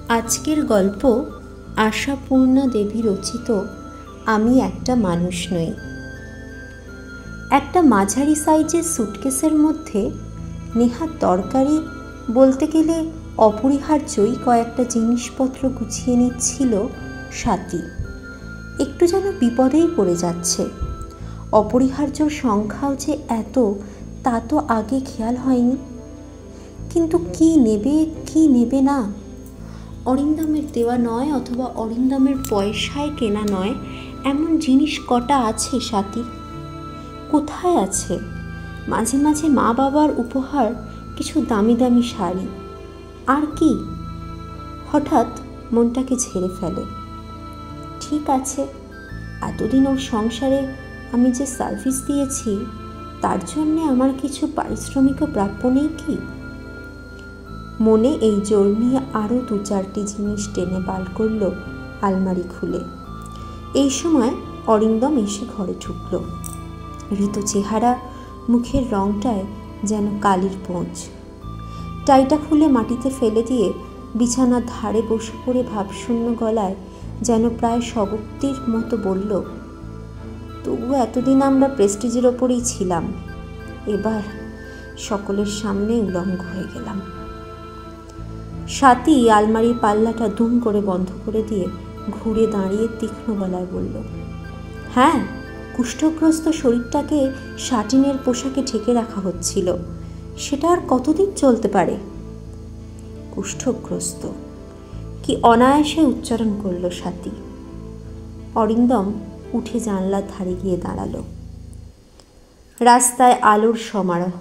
আজকের গল্প আশাপূর্ণা দেবী রচিত আমি একটা মানুষ নই। একটা মাঝারি সাইজের সুটকেসের মধ্যে নেহাত দরকারি, বলতে গেলে অপরিহার্যই কয়েকটা জিনিসপত্র গুছিয়ে নিচ্ছিল স্বাতী। একটু যেন বিপদেই পড়ে যাচ্ছে। অপরিহার্য সংখ্যাও যে এত, তা তো আগে খেয়াল হয়নি। কিন্তু কি নেবে কি নেবে না, অরিন্দমের দেওয়া নয় অথবা অরিন্দমের পয়সায় কেনা নয় এমন জিনিস কটা আছে স্বাতী? কোথায় আছে? মাঝে মাঝে মা বাবার উপহার কিছু দামি দামি শাড়ি, আর কি? হঠাৎ মনটাকে ঝেড়ে ফেলে। ঠিক আছে, এতদিন ওর সংসারে আমি যে সার্ভিস দিয়েছি তার জন্যে আমার কিছু পারিশ্রমিকও প্রাপ্য নেই কি? মনে এই জোর নিয়ে আরও 2-4টি জিনিস টেনে বার করল আলমারি খুলে। এই সময় অরিন্দম এসে ঘরে ঢুকল। ঋতু চেহারা, মুখের রংটায় যেন কালির পোঁজ। টাইটা খুলে মাটিতে ফেলে দিয়ে বিছানার ধারে বসে পড়ে ভাবশূন্য গলায় যেন প্রায় স্বগক্তির মতো বলল, তবু এতদিন আমরা প্রেস্টিজের ওপরেই ছিলাম, এবার সকলের সামনে উলঙ্গ হয়ে গেলাম। স্বাতী আলমারির পাল্লাটা দুম করে বন্ধ করে দিয়ে ঘুরে দাঁড়িয়ে তীক্ষ্ণ গলায় বলল, হ্যাঁ, কুষ্ঠগ্রস্ত শরীরটাকে শাটিনের পোশাকে ঢেকে রাখা হচ্ছিল, সেটা আর কতদিন চলতে পারে? কুষ্ঠগ্রস্ত কি অনায়াসে উচ্চারণ করল স্বাতী। অরিন্দম উঠে জানলার ধারে গিয়ে দাঁড়ালো। রাস্তায় আলোর সমারোহ,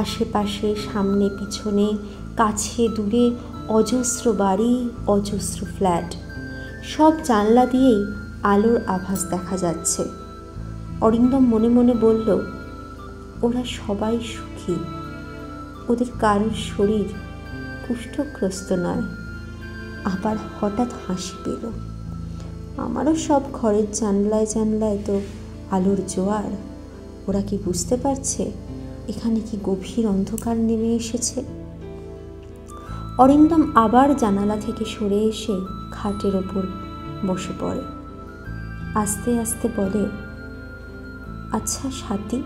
আশেপাশে সামনে পিছনে কাছে দূরে অজস্র বাড়ি, অজস্র ফ্ল্যাট, সব জানলা দিয়েই আলোর আভাস দেখা যাচ্ছে। অরিন্দম মনে মনে বলল, ওরা সবাই সুখী, ওদের কারোর শরীর কুষ্ঠগ্রস্ত নয়। আবার হঠাৎ হাসি পেল। আমারও সব ঘরের জানলায় জানলায় তো আলোর জোয়ার। ওরা কি বুঝতে পারছে এখানে কি গভীর অন্ধকার নেমে এসেছে? অরিন্দম আবার জানালা থেকে সরে এসে খাটের ওপর বসে পড়ে। আস্তে আস্তে বলে, আচ্ছা স্বাতী।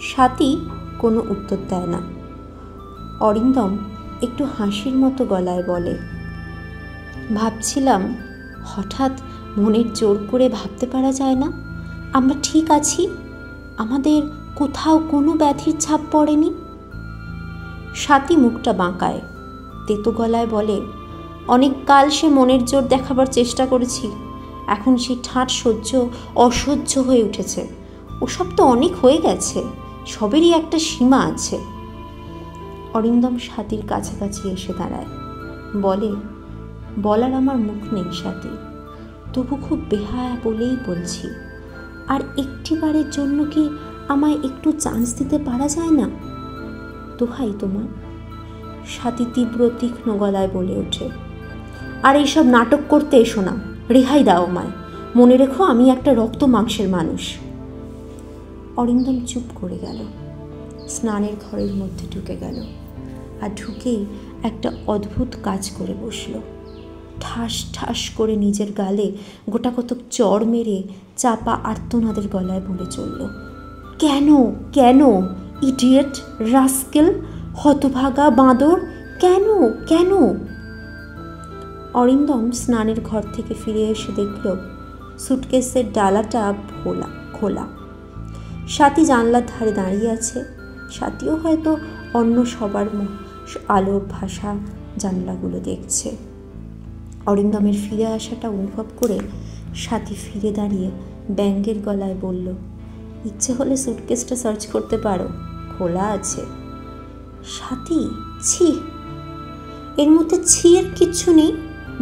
স্বাতী কোনো উত্তর দেয় না। অরিন্দম একটু হাসির মতো গলায় বলে, ভাবছিলাম, হঠাৎ মনের জোর করে ভাবতে পারা যায় না আমরা ঠিক আছি, আমাদের কোথাও কোনো ব্যাধির ছাপ পড়েনি। স্বাতী মুখটা বাঁকায়, তেতো গলায় বলে, অনেক কাল সে মনের জোর দেখাবার চেষ্টা করেছি, এখন সেই ঠাঁট অসহ্য হয়ে উঠেছে। ওসব তো অনেক হয়ে গেছে, সবেরই একটা সীমা আছে। অরিন্দম স্বাতীর কাছাকাছি এসে দাঁড়ায়, বলে, বলার আমার মুখ নেই স্বাতী, তবু খুব বেহায়া বলেই বলছি, আর একটিবারের জন্য কি আমায় একটু চান্স দিতে পারা যায় না? দোহাই তোমার। স্বাতী তীব্র তীক্ষ্ণ গলায় বলে ওঠে, আর এইসব নাটক করতে এসো না, রেহাই দাও আমায়। মনে রেখো আমি একটা রক্ত মাংসের মানুষ। অরিন্দম চুপ করে গেল, স্নানের ঘরের মধ্যে ঢুকে গেল, আর ঢুকেই একটা অদ্ভুত কাজ করে বসল। ঠাস ঠাস করে নিজের গালে গোটা কতক চড় মেরে চাপা আর্তনাদের গলায় বলে চলল, কেন কেন ইডিয়েট, রাস্কেল, হতভাগা বাঁদর, কেন কেন? অরিন্দম স্নানের ঘর থেকে ফিরে এসে দেখল সুটকেসের ডালাটা খোলা। স্বাতী জানলার ধারে দাঁড়িয়ে আছে। স্বাতীও হয়তো অন্য সবার আলোর ভাষা জানলাগুলো দেখছে। অরিন্দমের ফিরে আসাটা অনুভব করে স্বাতী ফিরে দাঁড়িয়ে ব্যঙ্গের গলায় বলল, ইচ্ছে হলে সুটকেসটা সার্চ করতে পারো, খোলা আছে। স্বাতী, ছি, এর মধ্যে ছি এর কিচ্ছু নেই।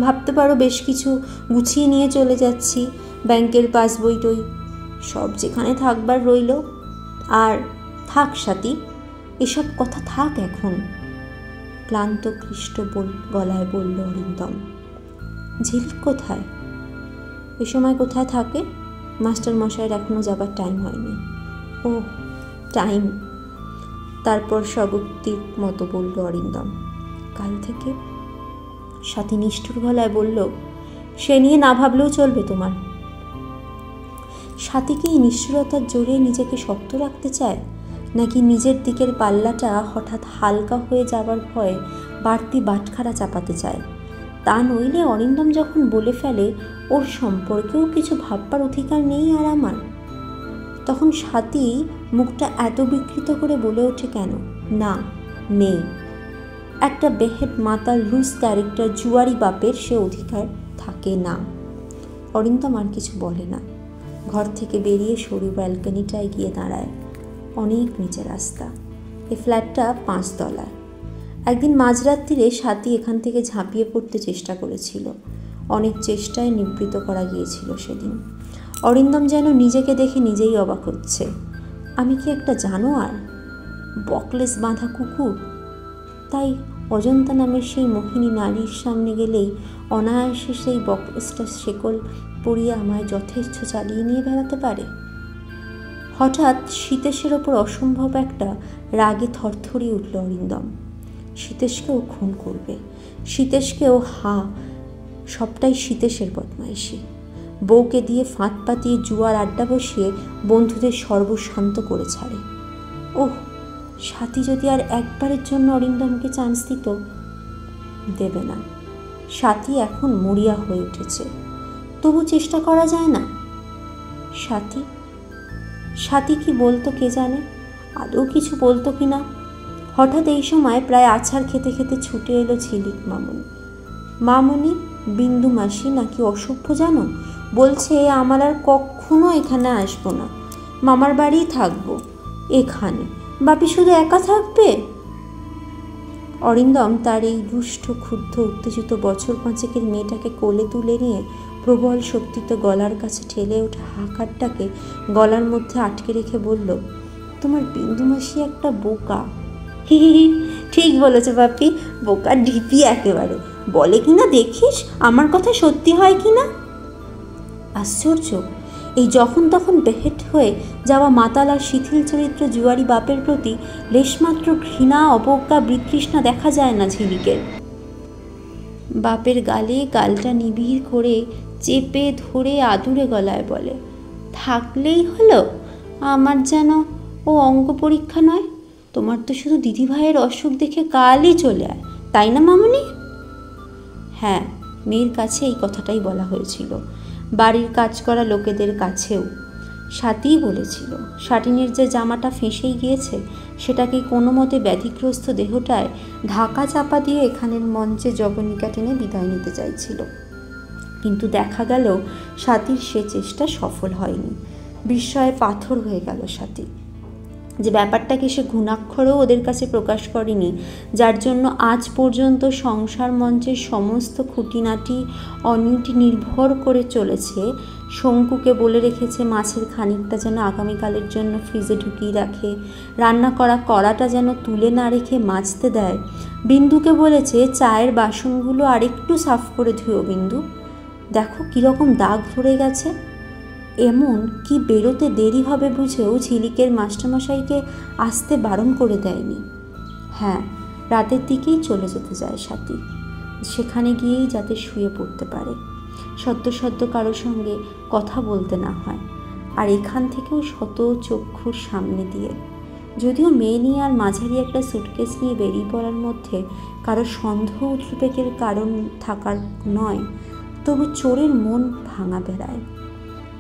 ভাবতে পারো বেশ কিছু গুছিয়ে নিয়ে চলে যাচ্ছি, ব্যাংকের পাসবই টই সব যেখানে থাকবার রইল। আর থাক স্বাতী, এসব কথা থাক এখন, ক্লান্ত ক্লিষ্ট গলায় বলল অরিন্দম। ঝিলিক কোথায়? এ সময় কোথায় থাকে? মাস্টার মশাইয়ের এখনো যাবার টাইম হয়নি। ও টাইম। তারপর স্বগক্তির মতো বলল অরিন্দম, কাল থেকে। সাথী নিষ্ঠুর গলায় বলল, সে নিয়ে না ভাবলেও চলবে তোমার। সাথী কি এই নিষ্ঠুরতার জোরে নিজেকে শক্ত রাখতে চায়, নাকি নিজের দিকের পাল্লাটা হঠাৎ হালকা হয়ে যাবার ভয়ে বাড়তি বাটখারা চাপাতে চায়? তা নইলে অরিন্দম যখন বলে ফেলে ওর সম্পর্কেও কিছু ভাববার অধিকার নেই আর আমার, তখন সাথী মুখটা এত বিকৃত করে বলে ওঠে কেন? না, নেই। একটা বেহেড মাতাল লুজ ক্যারেক্টার জুয়ারি বাপের সে অধিকার থাকে না। অরিন্দম আর কিছু বলে না। ঘর থেকে বেরিয়ে সরু ব্যালকনিটায় গিয়ে দাঁড়ায়। অনেক নিচে রাস্তা। এই ফ্ল্যাটটা 5 তলা। একদিন মাঝরাত্রিরে সাথী এখান থেকে ঝাঁপিয়ে পড়তে চেষ্টা করেছিল। অনেক চেষ্টায় নিবৃত করা গিয়েছিল সেদিন। অরিন্দম যেন নিজেকে দেখে নিজেই অবাক হচ্ছে। আমি কি একটা জানোয়ার, বকলেস বাঁধা কুকুর? তাই অজন্তা নামের সেই মোহিনী নারীর সামনে গেলেই অনায়াসে সেই বকলেসটা শেকল পরিয়ে আমায় যথেচ্ছ চালিয়ে নিয়ে বেড়াতে পারে? হঠাৎ সীতেশের ওপর অসম্ভব একটা রাগে থরথরিয়ে উঠল অরিন্দম। সীতেশকেও খুন করবে, সীতেশকেও। সবটাই সীতেশের বদমাইশি। বউকে দিয়ে ফাঁদ পাতিয়ে জুয়ার আড্ডা বসিয়ে বন্ধুদের সর্বশান্ত করে ছাড়ে। ওহ, সাথী যদি আর একবারের জন্য অরিন্দমকে চান্স দিত। দেবে না। সাথী এখন মরিয়া হয়ে উঠেছে, তবু চেষ্টা করা যায় না। সাথী কি বলতো কে জানে, আদৌ কিছু বলতো কিনা। হঠাৎ এই সময় প্রায় আছাড় খেতে খেতে ছুটে এলো ঝিলিক মামনি। মামনি, বিন্দু মাসি নাকি অসভ্য জানো, বলছে আমার আর কখনো এখানে আসবো না, মামার বাড়িই থাকবো। এখানে বাপি শুধু একা থাকবে? অরিন্দম তার এই দুষ্ট ক্ষুব্ধ উত্তেজিত বছর 5 মেয়েটাকে কোলে তুলে নিয়ে প্রবল শক্তিতে গলার কাছে ঠেলে ওঠা হাঁকারটাকে গলার মধ্যে আটকে রেখে বলল, তোমার বিন্দু মাসি একটা বোকা। হি হি হি, ঠিক বলেছে বাপি, বোকা ঢিপি একেবারে। বলে কিনা দেখিস আমার কথা সত্যি হয় কিনা। আশ্চর্য, এই যখন তখন বেহেট হয়ে যাওয়া মাতাল আর শিথিল চরিত্র জুয়ারি বাপের প্রতি লেশমাত্র ঘৃণা, অবজ্ঞা, বিতৃষ্ণা দেখা যায় না ঝিলিকের। বাপের গালে গালটা নিবিড় করে চেপে ধরে আদুরে গলায় বলে, থাকলেই হলো, আমার যেন ও অঙ্ক পরীক্ষা নয়। তোমার তো শুধু দিদিভাইয়ের অসুখ দেখে কালই চলে আয়, তাই না মামনি? হ্যাঁ, মেয়ের কাছে এই কথাটাই বলা হয়েছিল, বাড়ির কাজ করা লোকেদের কাছেও। সাথীই বলেছিল শাটিনের যে জামাটা ফেঁসেই গিয়েছে সেটাকে কোনো মতে ব্যাধিগ্রস্ত দেহটায় ঢাকা চাপা দিয়ে এখানের মঞ্চে জবনিকা টেনে বিদায় নিতে চাইছিল। কিন্তু দেখা গেল সাথীর সে চেষ্টা সফল হয়নি। বিস্ময়ে পাথর হয়ে গেল সাথী। যে ব্যাপারটাকে সে ঘুণাক্ষরেও ওদের কাছে প্রকাশ করেনি, যার জন্য আজ পর্যন্ত সংসার মঞ্চের সমস্ত খুঁটিনাটি অনিট নির্ভর করে চলেছে, শঙ্কুকে বলে রেখেছে মাছের খানিকটা যেন আগামীকালের জন্য ফ্রিজে ঢুকিয়ে রাখে, রান্না করা কড়াটা যেন তুলে না রেখে মাজতে দেয়, বিন্দুকে বলেছে চায়ের বাসনগুলো আরেকটু সাফ করে ধুয়ো বিন্দু, দেখো কীরকম দাগ ধরে গেছে। এমন কি বেরোতে দেরি হবে বুঝেও ঝিলিকের মাস্টারমশাইকে আসতে বারণ করে দেয়নি। হ্যাঁ, রাতের দিকেই চলে যেতে যায় সাথী, সেখানে গিয়েই যাতে শুয়ে পড়তে পারে, সদ্য সদ্য কারোর সঙ্গে কথা বলতে না হয়, আর এখান থেকেও শত চক্ষুর সামনে দিয়ে। যদিও মেয়ে নিয়ে আর মাঝারি একটা সুটকেস নিয়ে বেরিয়ে পড়ার মধ্যে কারো সন্দেহ উদ্বেগের কারণ থাকার নয়, তবু চোরের মন ভাঙা বেড়ায়।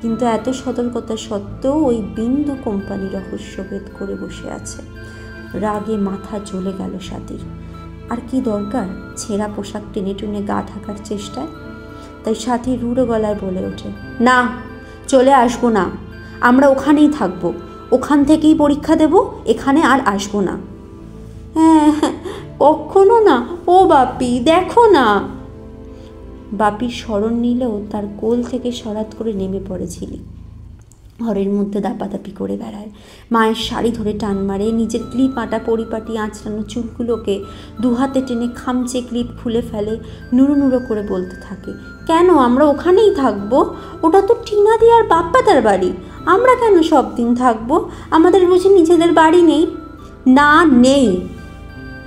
কিন্তু এত সতর্কতা সত্ত্বেও ওই বিন্দু কোম্পানি রহস্যভেদ করে বসে আছে। রাগে মাথা জ্বলে গেল সাথীর। আর কি দরকার ছেঁড়া পোশাক টেনে টেনে গা ঢাকার চেষ্টায়? তাই সাথী রুড়ো গলায় বলে ওঠে, না, চলে আসবো না, আমরা ওখানেই থাকবো, ওখান থেকেই পরীক্ষা দেব, এখানে আর আসবো না। হ্যাঁ, কখনো না, ও বাপি দেখো না। বাপির স্মরণ নিলেও তার কোল থেকে সরাত করে নেমে পড়ে ঝিলি। ঘরের মধ্যে দাপাদাপি করে বেড়ায়, মায়ের শাড়ি ধরে টান মারে, নিজের ক্লিপ আটা পরিপাটি আঁচড়ানো চুলগুলোকে দুহাতে টেনে খামচে ক্লিপ খুলে ফেলে, নুড়ো নুড়ো করে বলতে থাকে, কেন আমরা ওখানেই থাকবো? ওটা তো টিনাদি আর বাপ্পাদার বাড়ি, আমরা কেন সব দিন থাকবো? আমাদের বুঝি নিজেদের বাড়ি নেই? না, নেই।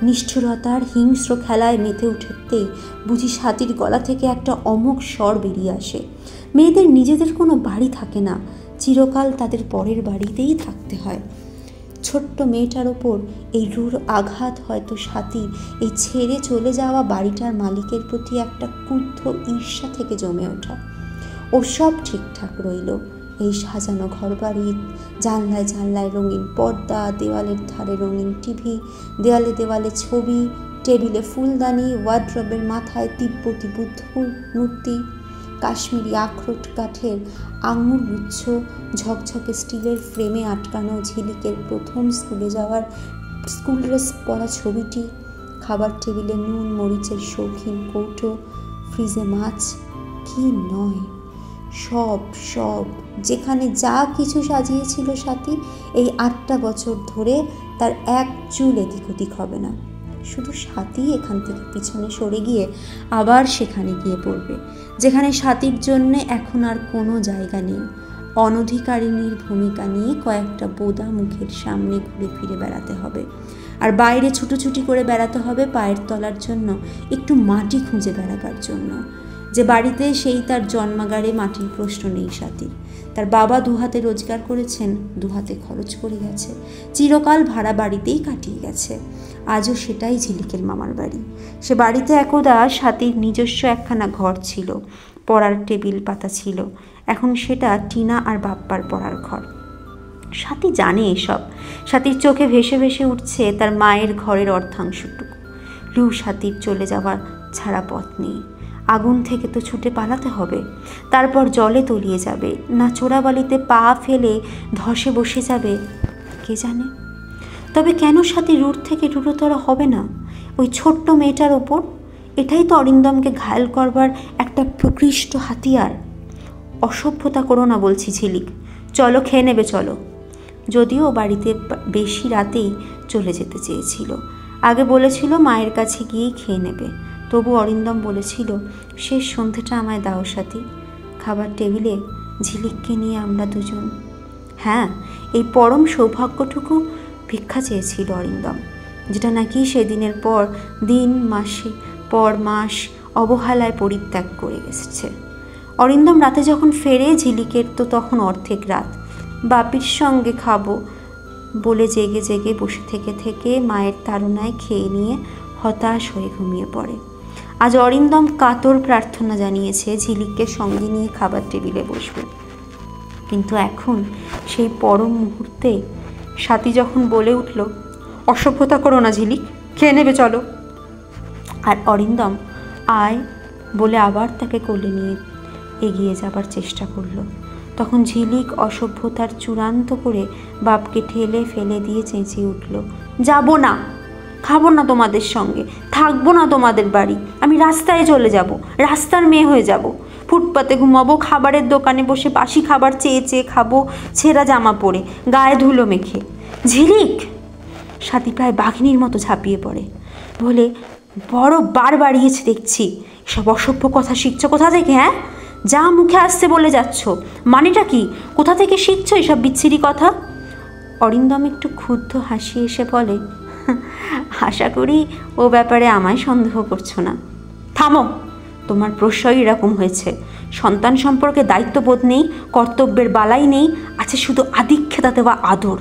নিষ্ঠুরতার হিংস্র খেলায় মেতে উঠতেই বুঝি স্বাতীর গলা থেকে একটা অমোঘ স্বর বেরিয়ে আসে। মেয়েদের নিজেদের কোনো বাড়ি থাকে না, চিরকাল তাদের পরের বাড়িতেই থাকতে হয়। ছোট্ট মেয়েটার ওপর এই রূঢ় আঘাত হয়তো স্বাতী এই ছেড়ে চলে যাওয়া বাড়িটার মালিকের প্রতি একটা ক্রুদ্ধ ঈর্ষা থেকে জমে ওঠা। ও সব ঠিকঠাক রইল, এই সাজানো ঘরবাড়ি, জানলায় জানলায় রঙিন পর্দা, দেওয়ালের ধারে রঙিন টিভি, দেওয়ালে দেওয়ালে ছবি, টেবিলে ফুলদানি, ওয়ার্ড্রবের মাথায় তিব্বতী বুদ্ধ মূর্তি, কাশ্মীরি আখরোট কাঠের আঙুর গুচ্ছ, ঝকঝকে স্টিলের ফ্রেমে আটকানো ঝিলিকের প্রথম স্কুলে যাওয়ার স্কুল ড্রেস পরা ছবিটি, খাবার টেবিলে নুন মরিচের শৌখিন কৌটো, ফ্রিজে মাছ, কি নয় সব সব। যেখানে যা কিছু সাজিয়েছিল স্বাতী এই 8টা বছর ধরে, তার এক চুল এদিক ওদিক হবে না। শুধু স্বাতী এখান থেকে পিছনে সরে গিয়ে আবার সেখানে গিয়ে পড়বে যেখানে স্বাতীর জন্যে এখন আর কোনো জায়গা নেই। অনধিকারিণীর ভূমিকা নিয়ে কয়েকটা বোদা মুখের সামনে ঘুরে ফিরে বেড়াতে হবে, আর বাইরে ছুটোছুটি করে বেড়াতে হবে পায়ের তলার জন্য একটু মাটি খুঁজে বেড়াবার জন্য। যে বাড়িতে সেই তার জন্মাগারে মাটির প্রশ্ন নেই স্বাতীর। তার বাবা দুহাতে রোজগার করেছেন, দুহাতে খরচ করে গেছে, চিরকাল ভাড়া বাড়িতেই কাটিয়ে গেছে। আজও সেটাই ঝিলিকের মামার বাড়ি। সে বাড়িতে একদা স্বাতীর নিজস্ব একখানা ঘর ছিল, পড়ার টেবিল পাতা ছিল। এখন সেটা টিনা আর বাপ্পার পড়ার ঘর। স্বাতী জানে এসব। স্বাতীর চোখে ভেসে ভেসে উঠছে তার মায়ের ঘরের অর্ধাংশটুকু। লু স্বাতীর চলে যাওয়ার ছাড়া পথ নেই। আগুন থেকে তো ছুটে পালাতে হবে, তারপর জলে তলিয়ে যাবে, না চোরাবালিতে পা ফেলে ধসে বসে যাবে, কে জানে। তবে কেন স্বাতী রূঢ় থেকে রূঢ়তর হবে না ওই ছোট্ট মেয়েটার ওপর? এটাই তো অরিন্দমকে ঘায়েল করবার একটা প্রকৃষ্ট হাতিয়ার। অসভ্যতা করো না বলছি ঝিলিক, চলো খেয়ে নেবে চলো। যদিও বাড়িতে বেশি রাতেই চলে যেতে চেয়েছিল, আগে বলেছিল মায়ের কাছে গিয়েই খেয়ে নেবে, তবু অরিন্দম বলেছিল শেষ সন্ধ্যেটা আমায় দাও স্বাতী, খাবার টেবিলে ঝিলিককে নিয়ে আমরা দুজন। হ্যাঁ, এই পরম সৌভাগ্যটুকু ভিক্ষা চেয়েছিল অরিন্দম, যেটা নাকি সেদিনের পর দিন মাসে পর মাস অবহেলায় পরিত্যাগ করে গেছে। অরিন্দম রাতে যখন ফেরে ঝিলিকের তো তখন অর্ধেক রাত। বাপির সঙ্গে খাবো বলে জেগে জেগে বসে থেকে থেকে মায়ের তাড়নায় খেয়ে নিয়ে হতাশ হয়ে ঘুমিয়ে পড়ে। আজ অরিন্দম কাতর প্রার্থনা জানিয়েছে ঝিলিককে সঙ্গে নিয়ে খাবার টেবিলে বসবে, কিন্তু এখন সেই পরম মুহূর্তে স্বাতী যখন বলে উঠল অসভ্যতা করো না ঝিলিক, খেয়ে নেবে চলো, আর অরিন্দম আয় বলে আবার তাকে কোলে নিয়ে এগিয়ে যাবার চেষ্টা করলো, তখন ঝিলিক অসভ্যতার চূড়ান্ত করে বাপকে ঠেলে ফেলে দিয়ে চেঁচিয়ে উঠল, যাব না, খাবো না তোমাদের সঙ্গে, থাকবো না তোমাদের বাড়ি, আমি রাস্তায় চলে যাব, রাস্তার মেয়ে হয়ে যাব, ফুটপাতে ঘুমাবো, খাবারের দোকানে বসে বাসি খাবার চেয়ে চেয়ে খাবো, ছেঁড়া জামা পরে, গায়ে ধুলো মেখে। ঝিলিক! স্বাতী প্রায় বাঘিনীর মতো ঝাঁপিয়ে পড়ে, বলে বড় বার বাড়িয়েছে দেখছি, সব অসভ্য কথা শিখছো কোথা থেকে? হ্যাঁ, যা মুখে আসছে বলে যাচ্ছ, মানেটা কি? কোথা থেকে শিখছো এসব বিচ্ছিরি কথা? অরিন্দম একটু ক্ষুব্ধ হাসি এসে বলে, আশা করি ও ব্যাপারে আমায় সন্দেহ করছো না। থামো, তোমার প্রশ্রয় এরকম হয়েছে, সন্তান সম্পর্কে দায়িত্ববোধ নেই, কর্তব্যের বালাই নেই, আছে শুধু আদিক্ষেতা দেওয়া আদর।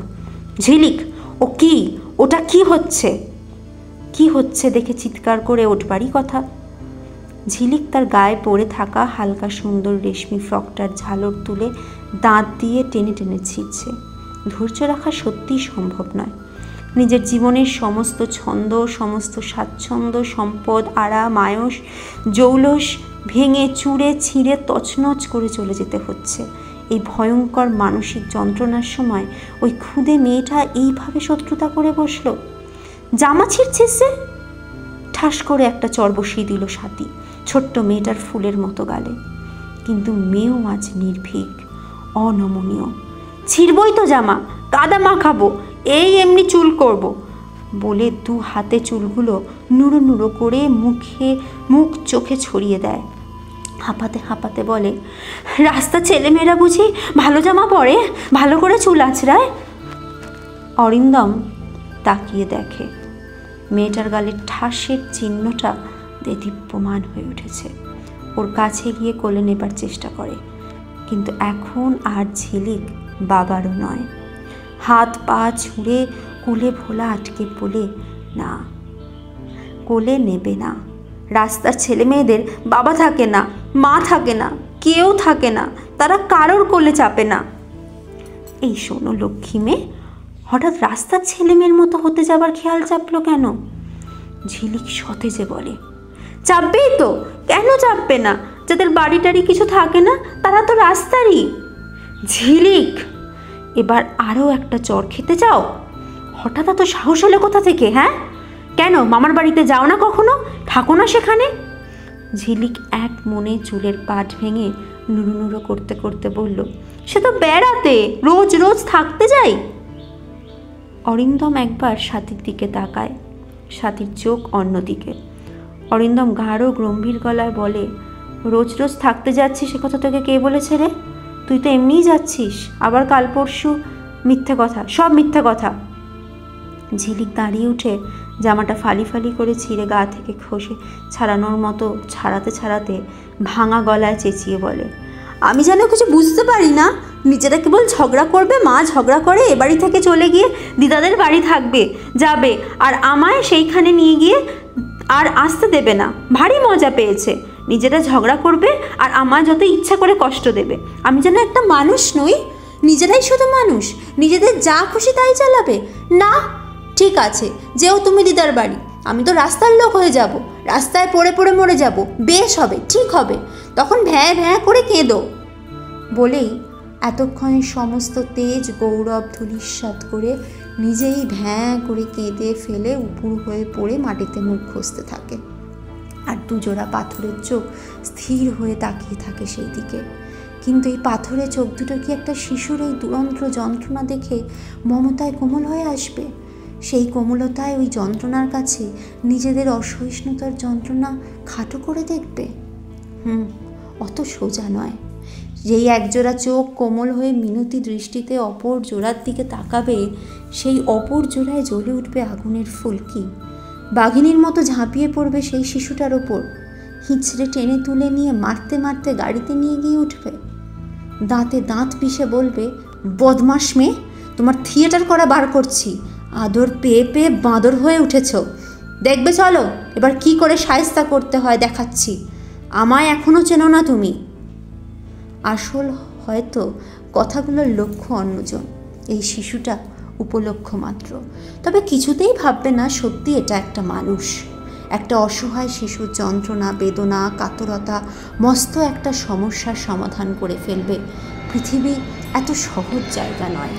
ঝিলিক, ও কি, ওটা কি হচ্ছে? কি হচ্ছে দেখে চিৎকার করে উঠবারই কথা। ঝিলিক তার গায়ে পরে থাকা হালকা সুন্দর রেশমি ফ্রকটার ঝালর তুলে দাঁত দিয়ে টেনে টেনে ছিঁড়ছে। ধৈর্য রাখা সত্যিই সম্ভব নয়। নিজের জীবনের সমস্ত ছন্দ, সমস্ত স্বাচ্ছন্দ্য, সম্পদ, আরাম, আয়স, জৌলস ভেঙে চুড়ে ছিঁড়ে তছনছ করে চলে যেতে হচ্ছে। এই ভয়ঙ্কর মানসিক যন্ত্রণার সময় ওই ক্ষুদে মেয়েটা এইভাবে শত্রুতা করে বসলো। জামা ছিঁড়ছিস সে? ঠাস করে একটা চর বসিয়ে দিল স্বাতী ছোট্ট মেয়েটার ফুলের মতো গালে। কিন্তু মেয়েও আজ নির্ভীক, অনমনীয়। ছিঁড়বই তো জামা, কাদা মাখাবো, এই এমনি চুল করব বলে দু হাতে চুলগুলো নুড়ো নুড়ো করে মুখ চোখে ছড়িয়ে দেয়। হাঁপাতে হাঁপাতে বলে, রাস্তা ছেলেমেয়েরা বুঝি ভালো জামা পরে, ভালো করে চুল আঁচড়ায়? অরিন্দম তাকিয়ে দেখে, মেয়েটার গালে ঠাসের চিহ্নটা দেদীপ্যমান হয়ে উঠেছে। ওর কাছে গিয়ে কোলে নেবার চেষ্টা করে, কিন্তু এখন আর ঝিলিক বাবারও নয়। হাত পা ছুঁড়ে কোলে ভোলা আটকে বলে, না, কোলে নেবে না। রাস্তার ছেলে মেয়েদের বাবা থাকে না, মা থাকে না, কেউ থাকে না, তারা কারোর কোলে চাপে না। এই শোনো লক্ষ্মী মেয়ে, হঠাৎ রাস্তার ছেলে মেয়ের মতো হতে যাবার খেয়াল চাপলো কেন? ঝিলিক সতেজে বলে, চাপবেই তো, কেন চাপবে না? যাদের বাড়ি টাড়ি কিছু থাকে না তারা তো রাস্তারই। ঝিলিক, এবার আরও একটা চড় খেতে চাও? হঠাৎ এত সাহস হলে কোথা থেকে? হ্যাঁ, কেন মামার বাড়িতে যাও না কখনো? থাকো না সেখানে? ঝিলিক এক মনে চুলের পাট ভেঙে নুরু নুরু করতে করতে বলল, সে তো বেড়াতে, রোজ রোজ থাকতে যাই। অরিন্দম একবার স্বাতীর দিকে তাকায়, স্বাতীর চোখ অন্যদিকে। অরিন্দম গাঢ় গম্ভীর গলায় বলে, রোজ রোজ থাকতে যাচ্ছিস সে কথা তোকে কে বলেছে রে? তুই তো এমনিই যাচ্ছিস, আবার কাল পরশু মিথ্যে কথা, সব মিথ্যে কথা। ঝিলিক দাঁড়িয়ে উঠে জামাটা ফালি ফালি করে ছিঁড়ে গা থেকে খসে ছাড়ানোর মতো ছাড়াতে ছাড়াতে ভাঙা গলায় চেঁচিয়ে বলে, আমি যেন কিছু বুঝতে পারি না। নিজেরা কেবল ঝগড়া করবে, মা ঝগড়া করে এ বাড়ি থেকে চলে গিয়ে দিদাদের বাড়ি থাকবে, যাবে, আর আমায় সেইখানে নিয়ে গিয়ে আর আসতে দেবে না। ভারী মজা পেয়েছে। নিজেরা ঝগড়া করবে আর আমায় যত ইচ্ছা করে কষ্ট দেবে। আমি যেন একটা মানুষ নই? নিজেরাই শুধু মানুষ, নিজেদের যা খুশি তাই চালাবে? না, ঠিক আছে, যেও তুমি দিদার বাড়ি, আমি তো রাস্তার লোক হয়ে যাব, রাস্তায় পড়ে পড়ে মরে যাব, বেশ হবে, ঠিক হবে, তখন ভ্যাঁ ভ্যাঁ করে কেঁদো। বলেই এতক্ষণে সমস্ত তেজ গৌরব ধূলিসাৎ করে নিজেই ভ্যাঁ করে কেঁদে ফেলে উপুর হয়ে পড়ে মাটিতে মুখ ঘষতে থাকে। আর দুজোড়া পাথরের চোখ স্থির হয়ে তাকিয়ে থাকে সেই দিকে। কিন্তু এই পাথরের চোখ দুটো কি একটা শিশুর এই দুরন্ত যন্ত্রণা দেখে মমতায় কোমল হয়ে আসবে? সেই কোমলতায় ওই যন্ত্রণার কাছে নিজেদের অসহিষ্ণুতার যন্ত্রণা খাটো করে দেখবে? অত সোজা নয়। যেই একজোড়া চোখ কোমল হয়ে মিনতি দৃষ্টিতে অপর জোড়ার দিকে তাকাবে, সেই অপর জোড়ায় জ্বলে উঠবে আগুনের ফুলকি। বাঘিনীর মতো ঝাঁপিয়ে পড়বে সেই শিশুটার ওপর, হিঁচড়ে টেনে তুলে নিয়ে মারতে মারতে গাড়িতে নিয়ে গিয়ে উঠবে। দাঁতে দাঁত পিষে বলবে, বদমাস মেয়ে, তোমার থিয়েটার করা বার করছি। আদর পেয়ে পেয়ে বাঁদর হয়ে উঠেছ, দেখবে চলো এবার কি করে শায়েস্তা করতে হয় দেখাচ্ছি। আমায় এখনও চেনো না তুমি। আসল হয়তো কথাগুলোর লক্ষ্য অন্যজন, এই শিশুটা উপলক্ষ মাত্র। তবে কিছুতেই ভাববে না সত্যি এটা একটা মানুষ, একটা অসহায় শিশুর যন্ত্রণা, বেদনা, কাতরতা মস্ত একটা সমস্যার সমাধান করে ফেলবে। পৃথিবী এত সহজ জায়গা নয়।